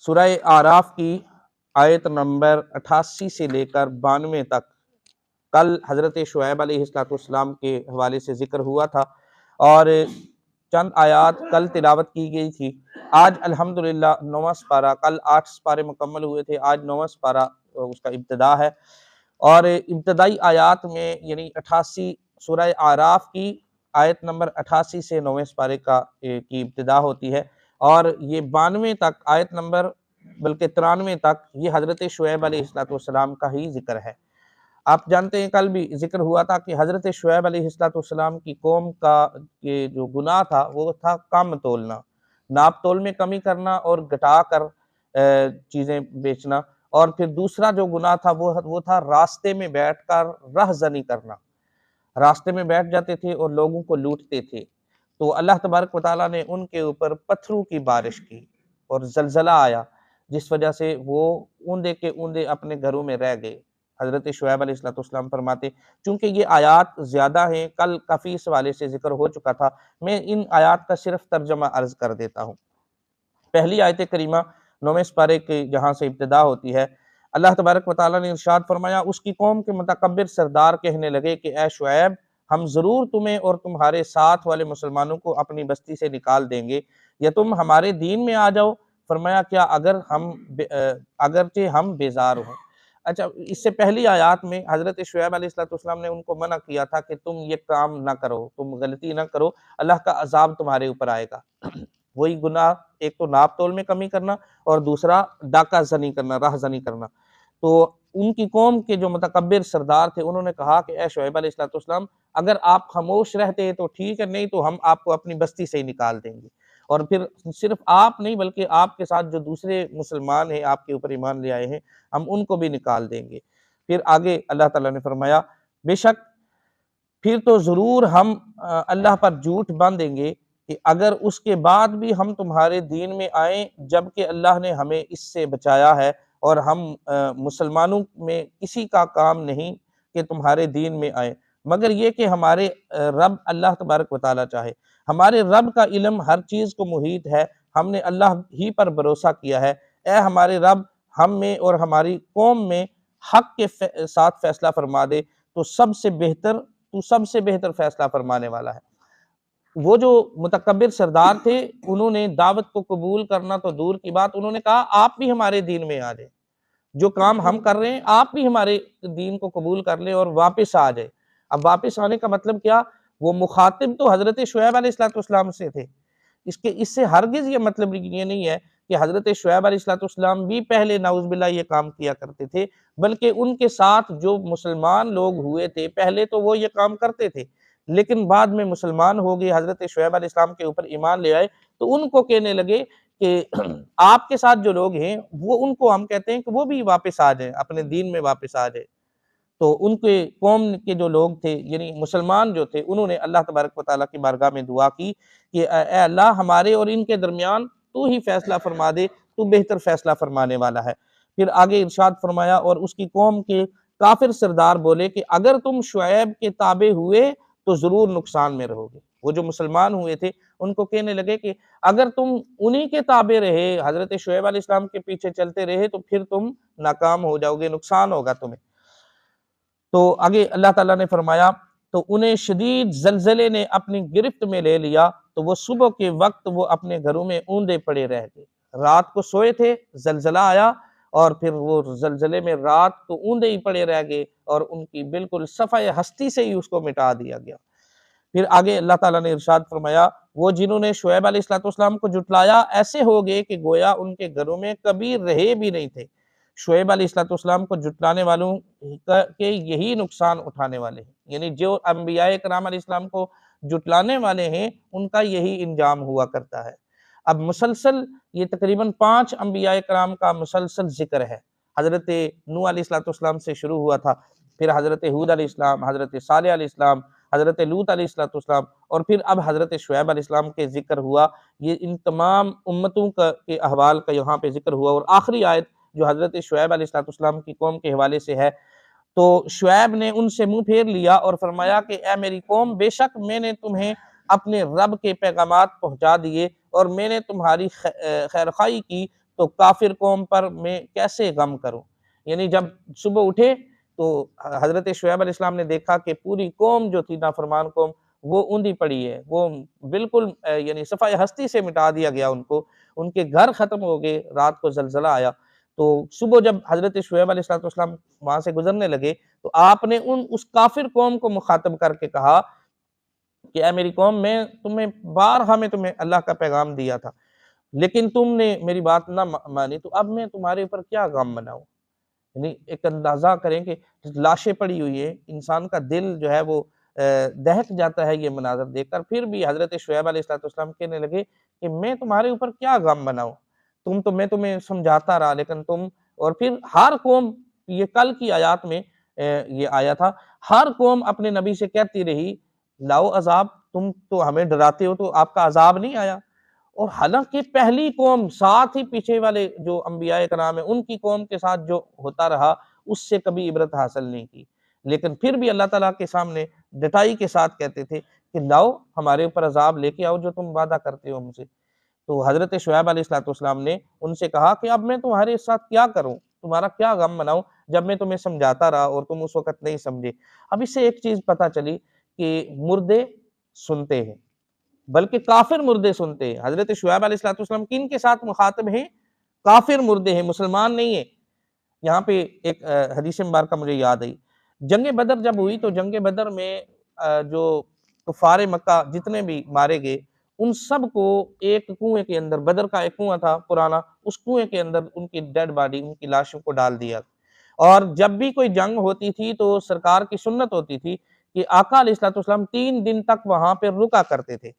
سورہ آراف کی آیت نمبر 88 سے لے کر 92 تک کل حضرت شعیب علیہ السلام کے حوالے سے ذکر ہوا تھا اور چند آیات کل تلاوت کی گئی تھی۔ آج الحمدللہ 9واں سپارہ، کل 8 سپارے مکمل ہوئے تھے، آج 9واں سپارہ اس کا ابتدا ہے، اور ابتدائی آیات میں یعنی 88 سورہ آراف کی آیت نمبر 88 سے 9ویں سپارے کی ابتدا ہوتی ہے، اور یہ 92 تک آیت نمبر بلکہ 93 تک یہ حضرت شعیب علیہ السلام کا ہی ذکر ہے۔ آپ جانتے ہیں کل بھی ذکر ہوا تھا کہ حضرت شعیب علیہ السلام کی قوم کا یہ جو گناہ تھا وہ تھا کم تولنا، ناپ تول میں کمی کرنا اور گھٹا کر چیزیں بیچنا، اور پھر دوسرا جو گناہ تھا وہ تھا راستے میں بیٹھ کر رہزنی کرنا۔ راستے میں بیٹھ جاتے تھے اور لوگوں کو لوٹتے تھے، تو اللہ تبارک و تعالیٰ نے ان کے اوپر پتھروں کی بارش کی اور زلزلہ آیا، جس وجہ سے وہ اوندے کے اوندے اپنے گھروں میں رہ گئے۔ حضرت شعیب علیہ السلام فرماتے، چونکہ یہ آیات زیادہ ہیں، کل کافی اس حوالے سے ذکر ہو چکا تھا، میں ان آیات کا صرف ترجمہ عرض کر دیتا ہوں۔ پہلی آیت کریمہ 9ویں سپارے کی جہاں سے ابتدا ہوتی ہے، اللہ تبارک و تعالیٰ نے ارشاد فرمایا، اس کی قوم کے متکبر سردار کہنے لگے کہ اے شعیب، ہم ضرور تمہیں اور تمہارے ساتھ والے مسلمانوں کو اپنی بستی سے نکال دیں گے، یا تم ہمارے دین میں آ جاؤ۔ فرمایا کیا اگرچہ ہم بیزار ہوں۔ اچھا، اس سے پہلی آیات میں حضرت شعیب علیہ السلام نے ان کو منع کیا تھا کہ تم یہ کام نہ کرو، تم غلطی نہ کرو، اللہ کا عذاب تمہارے اوپر آئے گا۔ وہی گناہ، ایک تو ناپ تول میں کمی کرنا اور دوسرا ڈاکہ زنی کرنا، راہ زنی کرنا۔ تو ان کی قوم کے جو متکبر سردار تھے انہوں نے کہا کہ اے شعیب علیہ السلام، اگر آپ خاموش رہتے تو ٹھیک ہے، نہیں تو ہم آپ کو اپنی بستی سے ہی نکال دیں گے، اور پھر صرف آپ نہیں بلکہ آپ کے ساتھ جو دوسرے مسلمان ہیں، آپ کے اوپر ایمان لے آئے ہیں، ہم ان کو بھی نکال دیں گے۔ پھر آگے اللہ تعالیٰ نے فرمایا، بے شک پھر تو ضرور ہم اللہ پر جھوٹ باندھیں گے کہ اگر اس کے بعد بھی ہم تمہارے دین میں آئیں، جبکہ اللہ نے ہمیں اس سے بچایا ہے، اور ہم مسلمانوں میں کسی کا کام نہیں کہ تمہارے دین میں آئیں، مگر یہ کہ ہمارے رب اللہ تبارک و تعالیٰ چاہے۔ ہمارے رب کا علم ہر چیز کو محیط ہے، ہم نے اللہ ہی پر بھروسہ کیا ہے۔ اے ہمارے رب، ہم میں اور ہماری قوم میں حق کے ساتھ فیصلہ فرما دے، تو سب سے بہتر فیصلہ فرمانے والا ہے۔ وہ جو متکبر سردار تھے، انہوں نے دعوت کو قبول کرنا تو دور کی بات، انہوں نے کہا آپ بھی ہمارے دین میں آ جائیں، جو کام ہم کر رہے ہیں آپ بھی ہمارے دین کو قبول کر لیں اور واپس آ جائیں۔ اب واپس آنے کا مطلب کیا؟ وہ مخاطب تو حضرت شعیب علیہ السلام سے تھے، اس سے ہرگز یہ مطلب یہ نہیں ہے کہ حضرت شعیب علیہ السلام بھی پہلے نعوذ باللہ یہ کام کیا کرتے تھے، بلکہ ان کے ساتھ جو مسلمان لوگ ہوئے تھے پہلے تو وہ یہ کام کرتے تھے، لیکن بعد میں مسلمان ہو گئے، حضرت شعیب علیہ السلام کے اوپر ایمان لے آئے، تو ان کو کہنے لگے کہ آپ کے ساتھ جو لوگ ہیں وہ، ان کو ہم کہتے ہیں کہ وہ بھی واپس آ جائیں، اپنے دین میں واپس آ جائیں۔ تو ان کے قوم کے جو لوگ تھے یعنی مسلمان جو تھے، انہوں نے اللہ تبارک و تعالیٰ کی بارگاہ میں دعا کی کہ اے اللہ، ہمارے اور ان کے درمیان تو ہی فیصلہ فرما دے، تو بہتر فیصلہ فرمانے والا ہے۔ پھر آگے ارشاد فرمایا، اور اس کی قوم کے کافر سردار بولے کہ اگر تم شعیب کے تابع ہوئے تو ضرور نقصان میں رہو گے۔ وہ جو مسلمان ہوئے تھے ان کو کہنے لگے کہ اگر تم انہی کے تابع رہے، حضرت شعیب علیہ السلام کے پیچھے چلتے رہے، تو پھر تم ناکام ہو جاؤ گے، نقصان ہوگا تمہیں۔ تو آگے اللہ تعالیٰ نے فرمایا، تو انہیں شدید زلزلے نے اپنی گرفت میں لے لیا، تو وہ صبح کے وقت وہ اپنے گھروں میں اوندے پڑے رہ گئے۔ رات کو سوئے تھے، زلزلہ آیا، اور پھر وہ زلزلے میں رات کو اوندے ہی پڑے رہ گئے، اور ان کی بالکل صفحہ ہستی سے ہی اس کو مٹا دیا گیا۔ پھر آگے اللہ تعالیٰ نے ارشاد فرمایا، وہ جنہوں نے شعیب علیہ السلام کو جھٹلایا، ایسے ہو گئے کہ گویا ان کے گھروں میں کبھی رہے بھی نہیں تھے۔ شعیب علیہ السلام کو جھٹلانے والوں کے یہی نقصان اٹھانے والے ہیں، یعنی جو انبیاء کرام علیہ السلام کو جھٹلانے والے ہیں ان کا یہی انجام ہوا کرتا ہے۔ اب مسلسل یہ تقریباً 5 انبیاء کرام کا مسلسل ذکر ہے۔ حضرت نوح علیہ السلام سے شروع ہوا تھا، پھر حضرت ہود علیہ السلام، حضرت صالح علیہ السلام، حضرت لوط علیہ السلام، اور پھر اب حضرت شعیب علیہ السلام کے ذکر ہوا۔ یہ ان تمام امتوں کے احوال کا یہاں پہ ذکر ہوا، اور آخری آیت جو حضرت شعیب علیہ السلام کی قوم کے حوالے سے ہے، تو شعیب نے ان سے منہ پھیر لیا اور فرمایا کہ اے میری قوم، بے شک میں نے تمہیں اپنے رب کے پیغامات پہنچا دیے، اور میں نے تمہاری خیرخواہی کی، تو کافر قوم پر میں کیسے غم کروں۔ یعنی جب صبح اٹھے تو حضرت شعیب علیہ السلام نے دیکھا کہ پوری قوم جو تھی نافرمان قوم وہ اوندھی پڑی ہے، وہ بالکل یعنی صفحہ ہستی سے مٹا دیا گیا ان کو، ان کے گھر ختم ہو گئے، رات کو زلزلہ آیا۔ تو صبح جب حضرت شعیب علیہ السلام وہاں سے گزرنے لگے تو آپ نے اس کافر قوم کو مخاطب کر کے کہا کہ اے میری قوم، میں تمہیں بارہا میں تمہیں اللہ کا پیغام دیا تھا، لیکن تم نے میری بات نہ مانی، تو اب میں تمہارے اوپر کیا غم مناؤں۔ یعنی ایک اندازہ کریں کہ لاشیں پڑی ہوئی ہیں، انسان کا دل جو ہے وہ دہک جاتا ہے یہ مناظر دیکھ کر، پھر بھی حضرت شعیب علیہ السلام کہنے لگے کہ میں تمہارے اوپر کیا غم مناؤں، میں تمہیں سمجھاتا رہا لیکن تم، اور پھر ہر قوم، یہ کل کی آیات میں یہ آیا تھا، ہر قوم اپنے نبی سے کہتی رہی لاؤ عذاب، تم تو ہمیں ڈراتے ہو تو آپ کا عذاب نہیں آیا۔ اور حالانکہ پہلی قوم، ساتھ ہی پیچھے والے جو انبیاء کرام ہیں ان کی قوم کے ساتھ جو ہوتا رہا اس سے کبھی عبرت حاصل نہیں کی، لیکن پھر بھی اللہ تعالیٰ کے سامنے ڈٹائی کے ساتھ کہتے تھے کہ لاؤ ہمارے اوپر عذاب لے کے آؤ جو تم وعدہ کرتے ہو ہم سے۔ تو حضرت شعیب علیہ السلام نے ان سے کہا کہ اب میں تمہارے ساتھ کیا کروں، تمہارا کیا غم مناؤں جب میں تمہیں سمجھاتا رہا اور تم اس وقت نہیں سمجھے۔ اب اس سے ایک چیز پتہ چلی کہ مردے سنتے ہیں، بلکہ کافر مردے سنتے ہیں۔ حضرت شعیب علیہ السلام کن کے ساتھ مخاطب ہیں؟ کافر مردے ہیں، مسلمان نہیں ہیں۔ یہاں پہ ایک حدیث مبارکہ مجھے یاد آئی، جنگ بدر جب ہوئی تو جنگ بدر میں جو کفار مکہ جتنے بھی مارے گئے ان سب کو ایک کنویں کے اندر، بدر کا ایک کنواں تھا پرانا، اس کنویں کے اندر ان کی ڈیڈ باڈی، ان کی لاشوں کو ڈال دیا۔ اور جب بھی کوئی جنگ ہوتی تھی تو سرکار کی سنت ہوتی تھی کہ آقا علیہ السلام 3 دن تک وہاں پہ رکا کرتے تھے۔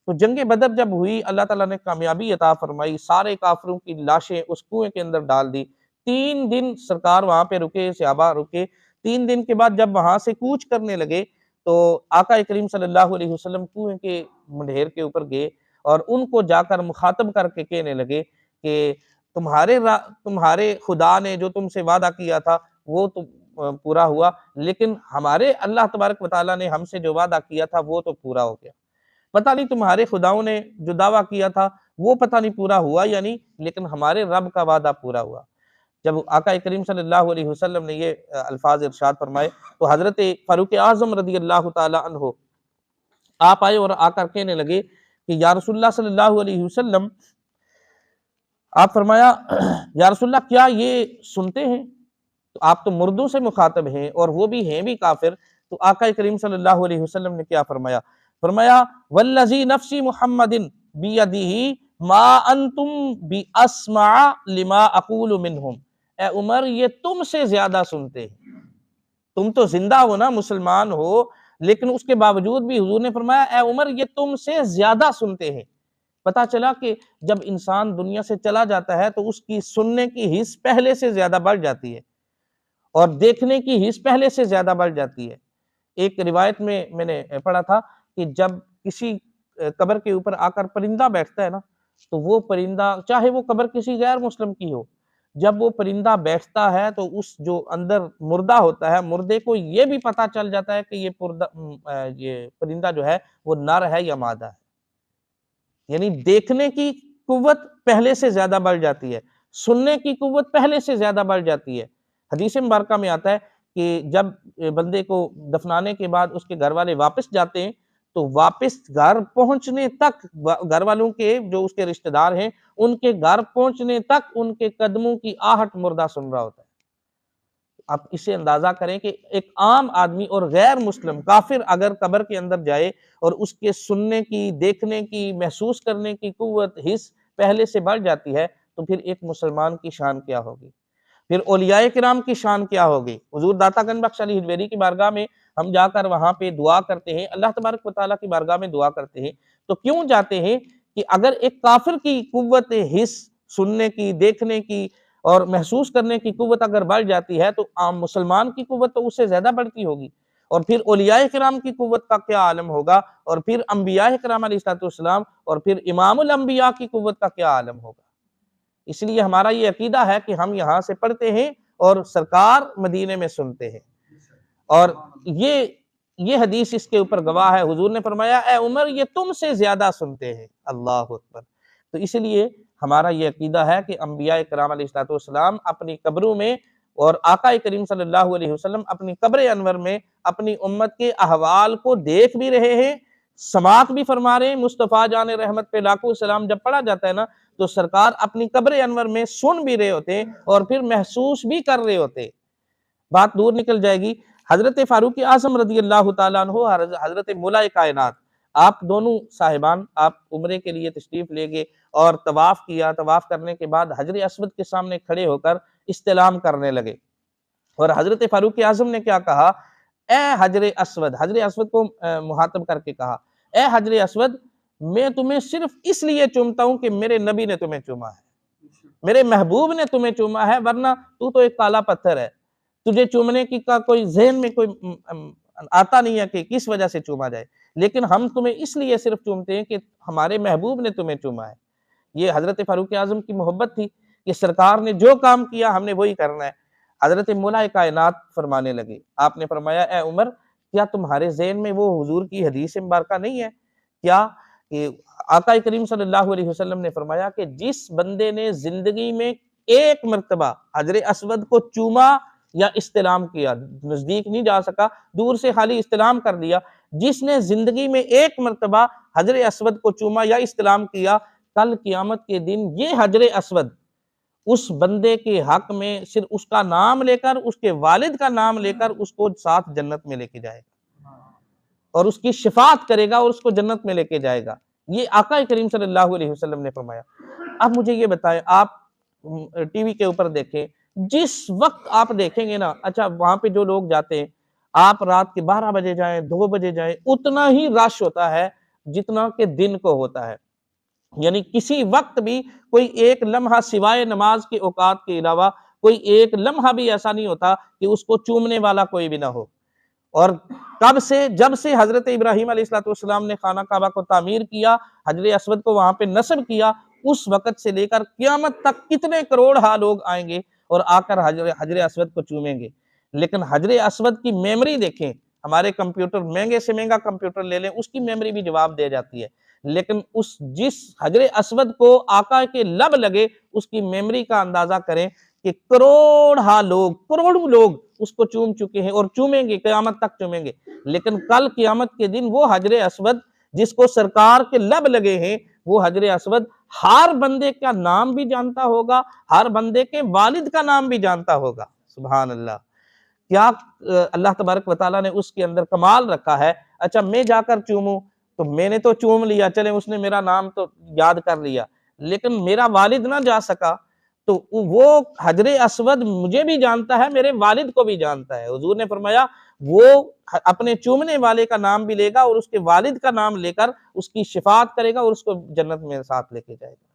تو جنگ بدر جب ہوئی اللہ تعالیٰ نے کامیابی عطا فرمائی، سارے کافروں کی لاشیں اس کنویں کے اندر ڈال دی۔ 3 دن سرکار وہاں پہ رکے، صحابہ رکے۔ 3 دن کے بعد جب وہاں سے کوچ کرنے لگے تو آقا کریم صلی اللہ علیہ وسلم کنویں کے منڈھیر کے اوپر گئے اور ان کو جا کر مخاطب کر کے کہنے لگے کہ تمہارے خدا نے جو تم سے وعدہ کیا تھا وہ تو پورا ہوا، لیکن ہمارے اللہ تبارک و تعالیٰ نے ہم سے جو وعدہ کیا تھا وہ تو پورا ہو گیا۔ پتہ نہیں تمہارے خداؤں نے جو دعویٰ کیا تھا وہ پتہ نہیں پورا ہوا یا نہیں، لیکن ہمارے رب کا وعدہ پورا ہوا۔ جب آقا کریم صلی اللہ علیہ وسلم نے یہ الفاظ ارشاد فرمائے تو حضرت فاروق اعظم رضی اللہ تعالی عنہ آپ آئے اور آ کر کہنے لگے کہ یا رسول اللہ صلی اللہ علیہ وسلم، آپ فرمایا یا رسول اللہ کیا یہ سنتے ہیں؟ تو آپ تو مردوں سے مخاطب ہیں اور وہ بھی ہیں بھی کافر۔ تو آقا کریم صلی اللہ علیہ وسلم نے کیا فرمایا؟ فرمایا والذی نفسی محمد بیدہ ما انتم باسمع لما اقول منہم، اے عمر یہ تم سے زیادہ سنتے ہیں، تم تو زندہ ہو نا، مسلمان ہو، لیکن اس کے باوجود بھی حضور نے فرمایا اے عمر یہ تم سے زیادہ سنتے ہیں۔ پتا چلا کہ جب انسان دنیا سے چلا جاتا ہے تو اس کی سننے کی حس پہلے سے زیادہ بڑھ جاتی ہے اور دیکھنے کی حس پہلے سے زیادہ بڑھ جاتی ہے۔ ایک روایت میں نے پڑھا تھا کہ جب کسی قبر کے اوپر آ کر پرندہ بیٹھتا ہے نا تو وہ پرندہ، چاہے وہ قبر کسی غیر مسلم کی ہو، جب وہ پرندہ بیٹھتا ہے تو اس جو اندر مردہ ہوتا ہے، مردے کو یہ بھی پتہ چل جاتا ہے کہ یہ پرندہ جو ہے وہ نر ہے یا مادہ ہے۔ یعنی دیکھنے کی قوت پہلے سے زیادہ بڑھ جاتی ہے، سننے کی قوت پہلے سے زیادہ بڑھ جاتی ہے۔ حدیث مبارکہ میں آتا ہے کہ جب بندے کو دفنانے کے بعد اس کے گھر والے واپس جاتے ہیں تو واپس گھر پہنچنے تک گھر والوں کے جو اس کے رشتہ دار ہیں ان کے گھر پہنچنے تک ان کے قدموں کی آہٹ مردہ سن رہا ہوتا ہے۔ آپ اسے اندازہ کریں کہ ایک عام آدمی اور غیر مسلم کافر اگر قبر کے اندر جائے اور اس کے سننے کی، دیکھنے کی، محسوس کرنے کی قوت، حس پہلے سے بڑھ جاتی ہے تو پھر ایک مسلمان کی شان کیا ہوگی، پھر اولیاء کرام کی شان کیا ہوگی۔ حضور داتا گنج بخش علی حجویری کی بارگاہ میں ہم جا کر وہاں پہ دعا کرتے ہیں، اللہ تبارک و تعالیٰ کی بارگاہ میں دعا کرتے ہیں تو کیوں جاتے ہیں کہ اگر ایک کافر کی قوت حس، سننے کی، دیکھنے کی اور محسوس کرنے کی قوت اگر بڑھ جاتی ہے تو عام مسلمان کی قوت تو اس سے زیادہ بڑھتی ہوگی، اور پھر اولیاء کرام کی قوت کا کیا عالم ہوگا، اور پھر انبیاء کرام علیہ السلام اور پھر امام الانبیاء کی قوت کا کیا عالم ہوگا۔ اس لیے ہمارا یہ عقیدہ ہے کہ ہم یہاں سے پڑھتے ہیں اور سرکار مدینے میں سنتے ہیں، اور یہ حدیث اس کے اوپر گواہ ہے۔ حضور نے فرمایا اے عمر یہ تم سے زیادہ سنتے ہیں، اللہ اکبر۔ تو اس لیے ہمارا یہ عقیدہ ہے کہ انبیاء کرام علیہ السلام اپنی قبروں میں اور آقا کریم صلی اللہ علیہ وسلم اپنی قبر انور میں اپنی امت کے احوال کو دیکھ بھی رہے ہیں، سماعت بھی فرما رہے ہیں۔ مصطفیٰ جان رحمت پہ لاکھوں سلام جب پڑھا جاتا ہے نا تو سرکار اپنی قبر انور میں سن بھی رہے ہوتے ہیں اور پھر محسوس بھی کر رہے ہوتے ہیں۔ بات دور نکل جائے گی، حضرت فاروق اعظم رضی اللہ تعالیٰ عنہ، حضرت مولا کائنات، آپ دونوں صاحبان آپ عمرے کے لیے تشریف لے گئے اور طواف کیا، طواف کرنے کے بعد حجر اسود کے سامنے کھڑے ہو کر استلام کرنے لگے، اور حضرت فاروق اعظم نے کیا کہا؟ اے حجر اسود، حجر اسود کو مخاطب کر کے کہا، اے حجر اسود، میں تمہیں صرف اس لیے چومتا ہوں کہ میرے نبی نے تمہیں چوما ہے، میرے محبوب نے تمہیں چوما ہے، ورنہ تو ایک کالا پتھر ہے، تجھے چومنے کی کا کوئی ذہن میں کوئی آتا نہیں ہے کہ کس وجہ سے چوما جائے، لیکن ہم تمہیں اس لیے صرف چومتے ہیں کہ ہمارے محبوب نے تمہیں چوما ہے۔ یہ حضرت فاروق اعظم کی محبت تھی کہ سرکار نے جو کام کیا ہم نے وہی کرنا ہے۔ حضرت مولا کائنات فرمانے لگے، آپ نے فرمایا، اے عمر، کیا تمہارے ذہن میں وہ حضور کی حدیث مبارکہ نہیں ہے کیا کہ آقا کریم صلی اللہ علیہ وسلم نے فرمایا کہ جس بندے نے زندگی میں ایک مرتبہ حجر اسود کو چوما یا استلام کیا، نزدیک نہیں جا سکا، دور سے خالی استلام کر لیا، جس نے زندگی میں ایک مرتبہ حجر اسود کو چوما یا استلام کیا، کل قیامت کے دن یہ حجر اسود اس بندے کے حق میں صرف اس کا نام لے کر، اس کے والد کا نام لے کر اس کو ساتھ جنت میں لے کے جائے گا اور اس کی شفاعت کرے گا اور اس کو جنت میں لے کے جائے گا۔ یہ آقا کریم صلی اللہ علیہ وسلم نے فرمایا۔ اب مجھے یہ بتائیں، آپ ٹی وی کے اوپر دیکھیں، جس وقت آپ دیکھیں گے نا، اچھا وہاں پہ جو لوگ جاتے ہیں، آپ رات کے 12 بجے جائیں، 2 بجے جائیں، اتنا ہی رش ہوتا ہے جتنا کہ دن کو ہوتا ہے، یعنی کسی وقت بھی کوئی ایک لمحہ سوائے نماز کے اوقات کے علاوہ کوئی ایک لمحہ بھی ایسا نہیں ہوتا کہ اس کو چومنے والا کوئی بھی نہ ہو۔ اور کب سے؟ جب سے حضرت ابراہیم علیہ السلام نے خانہ کعبہ کو تعمیر کیا، حجر اسود کو وہاں پہ نصب کیا، اس وقت سے لے کر قیامت تک کتنے کروڑ ہا لوگ آئیں گے اور آ کر حجر اسود کو چومیں گے، لیکن حجر اسود کی میموری دیکھیں، ہمارے کمپیوٹر، مہنگے سے مہنگا کمپیوٹر لے لیں، اس کی میموری بھی جواب دے جاتی ہے، لیکن جس حجر اسود کو آقا کے لب لگے اس کی میموری کا اندازہ کریں کہ کروڑوں لوگ اس کو چوم چکے ہیں اور چومیں گے، قیامت تک چومیں گے، لیکن کل قیامت کے دن وہ حجر اسود جس کو سرکار کے لب لگے ہیں، وہ حجر اسود ہر بندے کا نام بھی جانتا ہوگا، ہر بندے کے والد کا نام بھی جانتا ہوگا۔ سبحان اللہ، کیا اللہ تبارک و تعالیٰ نے اس کے اندر کمال رکھا ہے۔ اچھا میں جا کر چوموں تو میں نے تو چوم لیا، چلے اس نے میرا نام تو یاد کر لیا، لیکن میرا والد نہ جا سکا تو وہ حجر اسود مجھے بھی جانتا ہے، میرے والد کو بھی جانتا ہے۔ حضور نے فرمایا وہ اپنے چومنے والے کا نام بھی لے گا اور اس کے والد کا نام لے کر اس کی شفاعت کرے گا اور اس کو جنت میں ساتھ لے کے جائے گا۔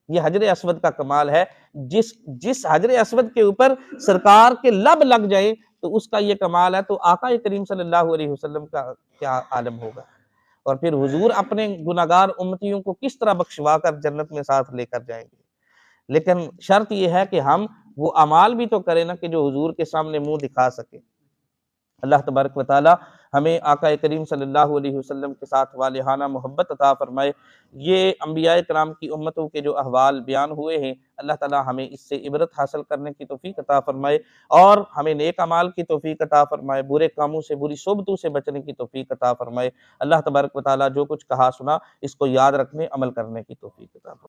یہ حجر اسود کا کمال ہے، جس حجر اسود کے اوپر سرکار کے لب لگ جائے تو اس کا یہ کمال ہے، تو آقا کریم صلی اللہ علیہ وسلم کا کیا عالم ہوگا، اور پھر حضور اپنے گناہگار امتیوں کو کس طرح بخشوا کر جنت میں ساتھ لے کر جائیں گے۔ لیکن شرط یہ ہے کہ ہم وہ اعمال بھی تو کریں نا کہ جو حضور کے سامنے منہ دکھا سکے۔ اللہ تبارک و تعالی ہمیں آقا کریم صلی اللہ علیہ وسلم کے ساتھ والہانہ محبت عطا فرمائے۔ یہ انبیاء کرام کی امتوں کے جو احوال بیان ہوئے ہیں، اللہ تعالی ہمیں اس سے عبرت حاصل کرنے کی توفیق عطا فرمائے اور ہمیں نیک اعمال کی توفیق عطا فرمائے، برے کاموں سے، بری صحبتوں سے بچنے کی توفیق عطا فرمائے۔ اللہ تبارک و تعالی جو کچھ کہا سنا اس کو یاد رکھنے، عمل کرنے کی توفیق عطا فرمائے۔